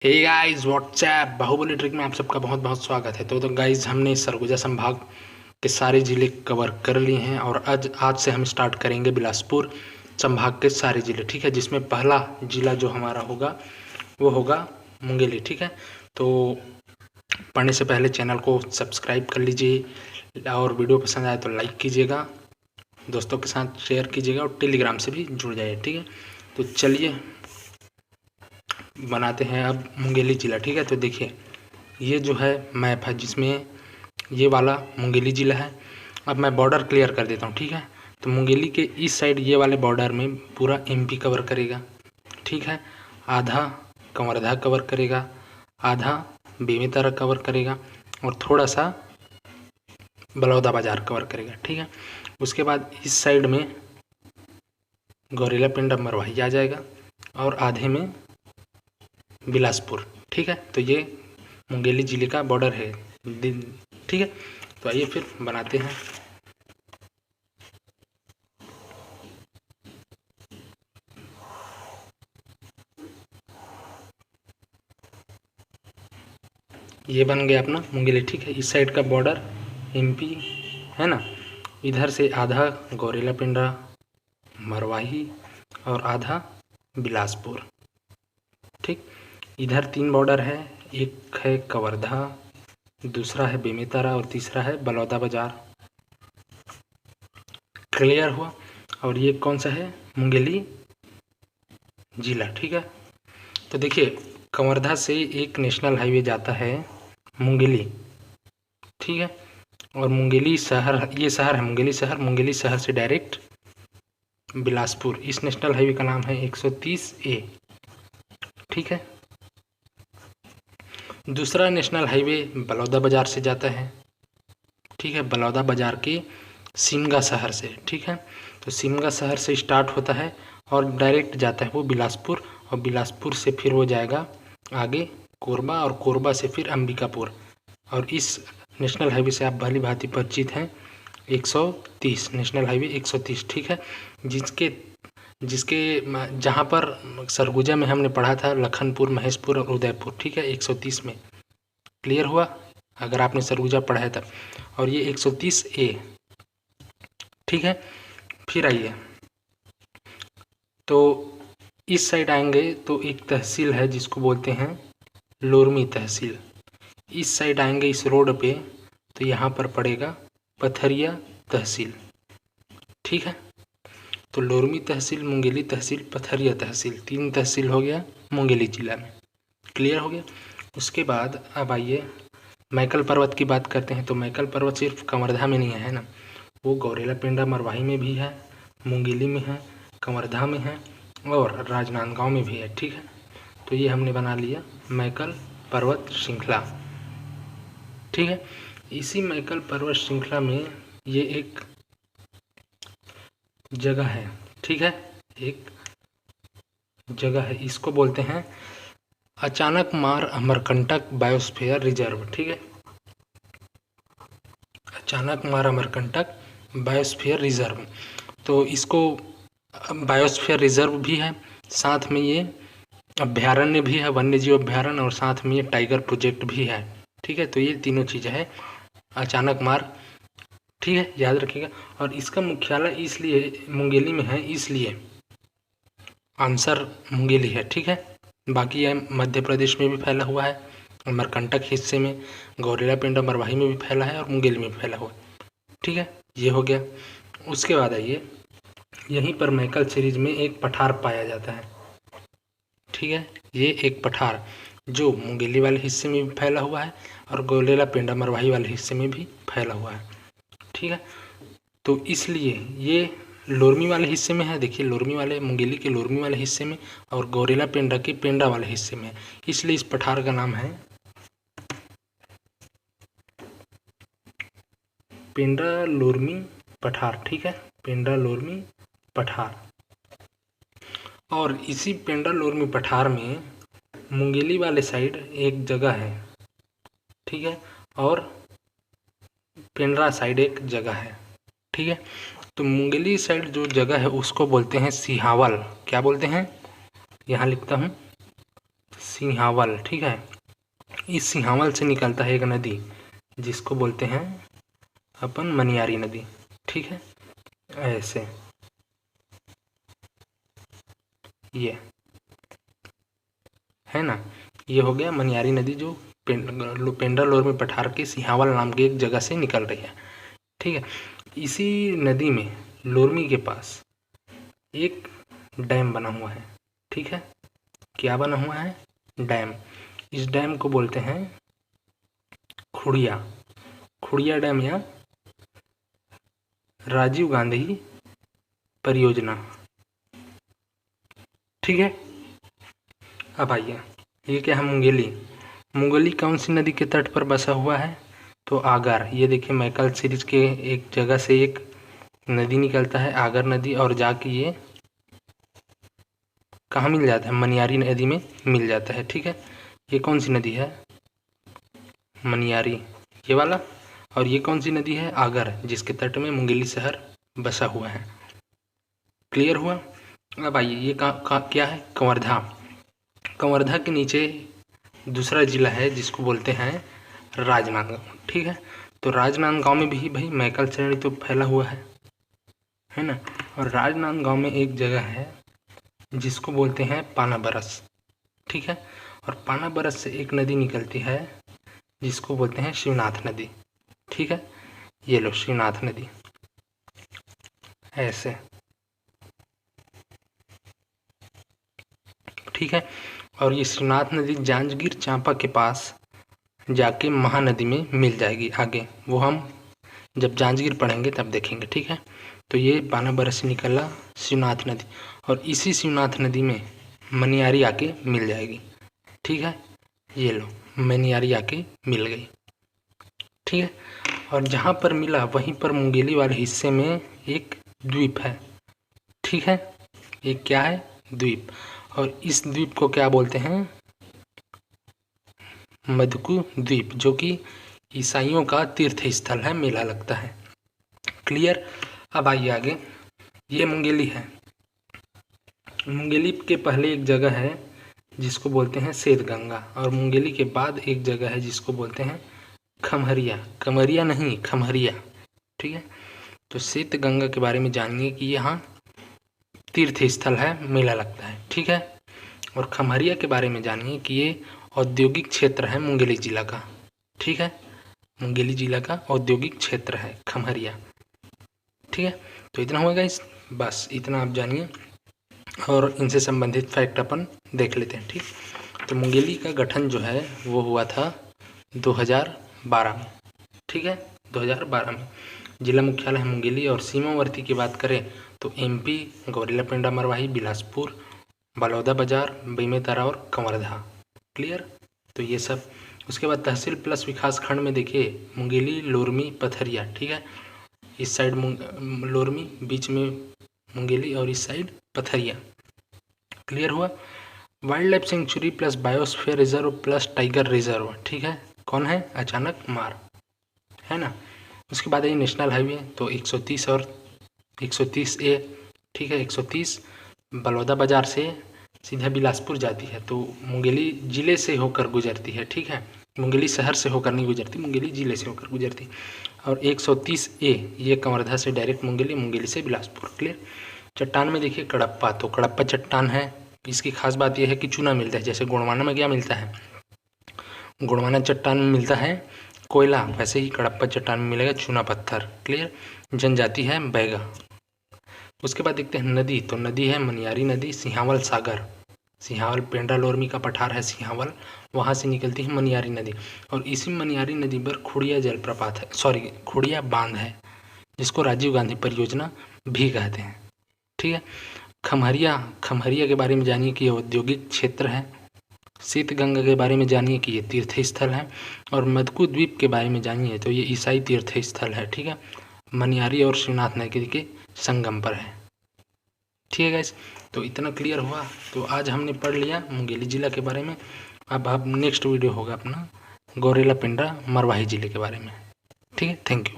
हे guys WhatsApp Baahubali trick में आप सबका बहुत बहुत स्वागत है। तो गाइस हमने सरगुजा संभाग के सारे ज़िले कवर कर लिए हैं और आज आज से हम स्टार्ट करेंगे बिलासपुर संभाग के सारे ज़िले। ठीक है, जिसमें पहला ज़िला जो हमारा होगा वो होगा मुंगेली। ठीक है, तो पढ़ने से पहले चैनल को सब्सक्राइब कर लीजिए और वीडियो पसंद आए तो लाइक कीजिएगा, दोस्तों के साथ शेयर कीजिएगा और टेलीग्राम से भी जुड़ जाइए। ठीक है, तो चलिए बनाते हैं अब मुंगेली ज़िला। ठीक है, तो देखिए ये जो है मैप है जिसमें ये वाला मुंगेली ज़िला है। अब मैं बॉर्डर क्लियर कर देता हूँ। ठीक है, तो मुंगेली के इस साइड ये वाले बॉर्डर में पूरा एमपी कवर करेगा। ठीक है, आधा कवर्धा कवर करेगा, आधा बेमेतरा कवर करेगा और थोड़ा सा बलौदा बाज़ार कवर करेगा। ठीक है, उसके बाद इस साइड में गौरेला पिंडा मरवाही आ जाएगा और आधे में बिलासपुर। ठीक है, तो ये मुंगेली ज़िले का बॉर्डर है। ठीक है, तो आइए फिर बनाते हैं। ये बन गया अपना मुंगेली। ठीक है, इस साइड का बॉर्डर एमपी है ना, इधर से आधा गौरेला पिंडा मरवाही और आधा बिलासपुर। ठीक, इधर 3 बॉर्डर है, एक है कवर्धा, दूसरा है बेमेतरा और तीसरा है बलौदा बाज़ार। क्लियर हुआ। और ये कौन सा है, मुंगेली ज़िला। ठीक है, तो देखिए कवर्धा से एक नेशनल हाईवे जाता है मुंगेली। ठीक है, और मुंगेली शहर, ये शहर है मुंगेली शहर। मुंगेली शहर से डायरेक्ट बिलासपुर। इस नेशनल हाईवे का नाम है 130A। ठीक है, दूसरा नेशनल हाईवे बलौदा बाज़ार से जाता है। ठीक है, बलौदा बाज़ार के सिमगा शहर से। ठीक है, तो सिमगा शहर से स्टार्ट होता है और डायरेक्ट जाता है वो बिलासपुर, और बिलासपुर से फिर वो जाएगा आगे कोरबा और कोरबा से फिर अंबिकापुर। और इस नेशनल हाईवे से आप भली भांति परिचित हैं, 130 नेशनल हाईवे 130। ठीक है, जिसके जिसके जहाँ पर सरगुजा में हमने पढ़ा था लखनपुर, महेशपुर और उदयपुर। ठीक है, 130 में। क्लियर हुआ अगर आपने सरगुजा पढ़ा है तब। और ये 130A। ठीक है, फिर आइए तो इस साइड आएंगे तो एक तहसील है जिसको बोलते हैं लोरमी तहसील। इस साइड आएंगे इस रोड पे तो यहाँ पर पड़ेगा पथरिया तहसील। ठीक है, तो लोरमी तहसील, मुंगेली तहसील, पथरिया तहसील, 3 तहसील हो गया मुंगेली जिला में। क्लियर हो गया। उसके बाद अब आइए मैकल पर्वत की बात करते हैं। तो मैकल पर्वत सिर्फ कवर्धा में नहीं है ना, वो गौरेला पिंडा मरवाही में भी है, मुंगेली में है, कवर्धा में है और राजनांदगांव में भी है। ठीक है, तो ये हमने बना लिया मैकल पर्वत श्रृंखला। ठीक है, इसी मैकल पर्वत श्रृंखला में ये एक जगह है। ठीक है, एक जगह है, इसको बोलते हैं अचानक मार अमरकंटक बायोस्फीयर रिजर्व। ठीक है, अचानक मार अमरकंटक बायोस्फीयर रिजर्व। तो इसको बायोस्फीयर रिजर्व भी है, साथ में ये अभ्यारण्य भी है, वन्य जीव अभ्यारण्य, और साथ में ये टाइगर प्रोजेक्ट भी है। ठीक है, तो ये तीनों चीज़ें है अचानक मार। ठीक है, याद रखिएगा। और इसका मुख्यालय इसलिए मुंगेली में है, इसलिए आंसर मुंगेली है। ठीक है, बाकी ये मध्य प्रदेश में भी फैला हुआ है, अमरकंटक हिस्से में, गौरेला पिंडा मरवाही में भी फैला है और मुंगेली में भी फैला हुआ है। ठीक है, ये हो गया। उसके बाद आइए यहीं पर मैकल सीरीज में एक पठार पाया जाता है। ठीक है, ये एक पठार जो मुंगेली वाले हिस्से में भी फैला हुआ है और गौरेला पिंडा मरवाही वाले हिस्से में भी फैला हुआ है। ठीक है, तो इसलिए ये लोरमी वाले हिस्से में है। देखिए लोरमी वाले, मुंगेली के लोरमी वाले हिस्से में और गौरेला पिंडा के पिंडा वाले हिस्से में, इसलिए इस पठार का नाम है पिंडा लोरमी पठार। ठीक है, पिंडा लोरमी पठार। और इसी पिंडा लोरमी पठार में मुंगेली वाले साइड एक जगह है। ठीक है, और पिंडरा साइड एक जगह है। ठीक है, तो मुंगेली साइड जो जगह है उसको बोलते हैं सिहावल। क्या बोलते हैं, यहाँ लिखता हूँ सिंहावल, ठीक है। इस सिंहावल से निकलता है एक नदी जिसको बोलते हैं अपन मनियारी नदी, ठीक है। ऐसे ये है ना, ये हो गया मनियारी नदी जो पेंड्रा लोरमी पठार के सिंहावल नाम की एक जगह से निकल रही है, ठीक है। इसी नदी में लोरमी के पास एक डैम बना हुआ है, ठीक है। क्या बना हुआ है? डैम। इस डैम को बोलते हैं खुड़िया डैम या राजीव गांधी परियोजना, ठीक है। अब आइए, ये क्या है? मुंगेली कौन सी नदी के तट पर बसा हुआ है? तो आगर। ये देखिए, मैकल सीरीज के एक जगह से एक नदी निकलता है, आगर नदी, और जाके ये कहाँ मिल जाता है? मनियारी नदी में मिल जाता है, ठीक है। ये कौन सी नदी है? मनियारी, ये वाला। और ये कौन सी नदी है? आगर, जिसके तट में मुंगेली शहर बसा हुआ है। क्लियर हुआ? अब आइए, ये क्या है? कंवर्धा। कंवर्धा के नीचे दूसरा जिला है जिसको बोलते हैं राजनांदगांव, ठीक है। तो राजनांदगांव में भी भाई मैकल श्रेणी तो फैला हुआ है ना। और राजनांदगांव में एक जगह है जिसको बोलते हैं पाना बरस, ठीक है। और पाना बरस से एक नदी निकलती है जिसको बोलते हैं शिवनाथ नदी, ठीक है। ये लो, शिवनाथ नदी ऐसे, ठीक है। और ये शिवनाथ नदी जांजगीर चांपा के पास जाके महानदी में मिल जाएगी आगे, वो हम जब जांजगीर पढ़ेंगे तब देखेंगे, ठीक है। तो ये पाना बरस से निकला शिवनाथ नदी, और इसी शिवनाथ नदी में मनियारी आके मिल जाएगी, ठीक है। ये लो, मनियारी आके मिल गई, ठीक है। और जहाँ पर मिला वहीं पर मुंगेली वाले हिस्से में एक द्वीप है, ठीक है। एक क्या है? द्वीप। और इस द्वीप को क्या बोलते हैं? मधुकू द्वीप, जो कि ईसाइयों का तीर्थ स्थल है, मेला लगता है। क्लियर? अब आइए आगे, ये मुंगेली है। मुंगेली के पहले एक जगह है जिसको बोलते हैं श्वेतगंगा, और मुंगेली के बाद एक जगह है जिसको बोलते हैं खमहरिया। कमरिया नहीं, खमहरिया, ठीक है। तो श्वेतगंगा के बारे में जानिए कि यहाँ तीर्थ स्थल है, मेला लगता है, ठीक है। और खमहरिया के बारे में जानिए कि ये औद्योगिक क्षेत्र है मुंगेली जिला का, ठीक है। मुंगेली जिला का औद्योगिक क्षेत्र है खमहरिया, ठीक है। तो इतना होगा गाइस, बस इतना आप जानिए, और इनसे संबंधित फैक्ट अपन देख लेते हैं, ठीक। तो मुंगेली का गठन जो है वो हुआ था 2012 में, ठीक है। 2012 में जिला मुख्यालय है मुंगेली, और सीमावर्ती की बात करें तो MP, गौरेला पेंड्रा मरवाही, बिलासपुर, बलौदा बाजार, बेमेतरा और कंवर्धा। क्लियर? तो ये सब। उसके बाद तहसील प्लस विकास खंड में देखिए मुंगेली, लोरमी, पथरिया, ठीक है। इस साइड लोरमी, बीच में मुंगेली, और इस साइड पथरिया। क्लियर हुआ? Wild life sanctuary plus biosphere reserve plus tiger reserve, ठीक है। कौन है? अचानक मार, है ना। उसके बाद ये नेशनल हाईवे, तो 130 और 130A, ठीक है। 130 बलौदा बाजार से सीधा बिलासपुर जाती है, तो मुंगेली जिले से होकर गुजरती है, ठीक है। मुंगेली शहर से होकर नहीं गुजरती, मुंगेली जिले से होकर गुजरती। और 130A ये कंवर्धा से डायरेक्ट मुंगेली, मुंगेली से बिलासपुर। क्लियर? चट्टान में देखिए कड़प्पा, तो कड़प्पा चट्टान है। इसकी खास बात यह है कि चूना मिलता है, जैसे गोंडवाना में क्या मिलता है? गोंडवाना चट्टान में मिलता है कोयला, वैसे ही कड़प्पा चट्टान में मिलेगा चूना पत्थर। क्लियर? जनजाति है बैगा। उसके बाद देखते हैं नदी, तो नदी है मनियारी नदी, सिंहावल सागर, सिंहावल पेंड्रा लोरमी का पठार है सिंहावल, वहाँ से निकलती है मनियारी नदी। और इसी मनियारी नदी पर खुड़िया जलप्रपात है, खुड़िया बांध है, जिसको राजीव गांधी परियोजना भी कहते हैं, ठीक है। खमहरिया के बारे में जानिए कि ये औद्योगिक क्षेत्र है। शीतगंगा के बारे में जानिए कि ये तीर्थ स्थल है। और मधुकू द्वीप के बारे में जानिए तो ये ईसाई तीर्थ स्थल है, ठीक है। मनियारी और शिवनाथ नदी के संगम पर है, ठीक है गाइस। तो इतना क्लियर हुआ। तो आज हमने पढ़ लिया मुंगेली जिला के बारे में। अब नेक्स्ट वीडियो होगा अपना गौरेला पेंड्रा मरवाही जिले के बारे में, ठीक है। Thank you.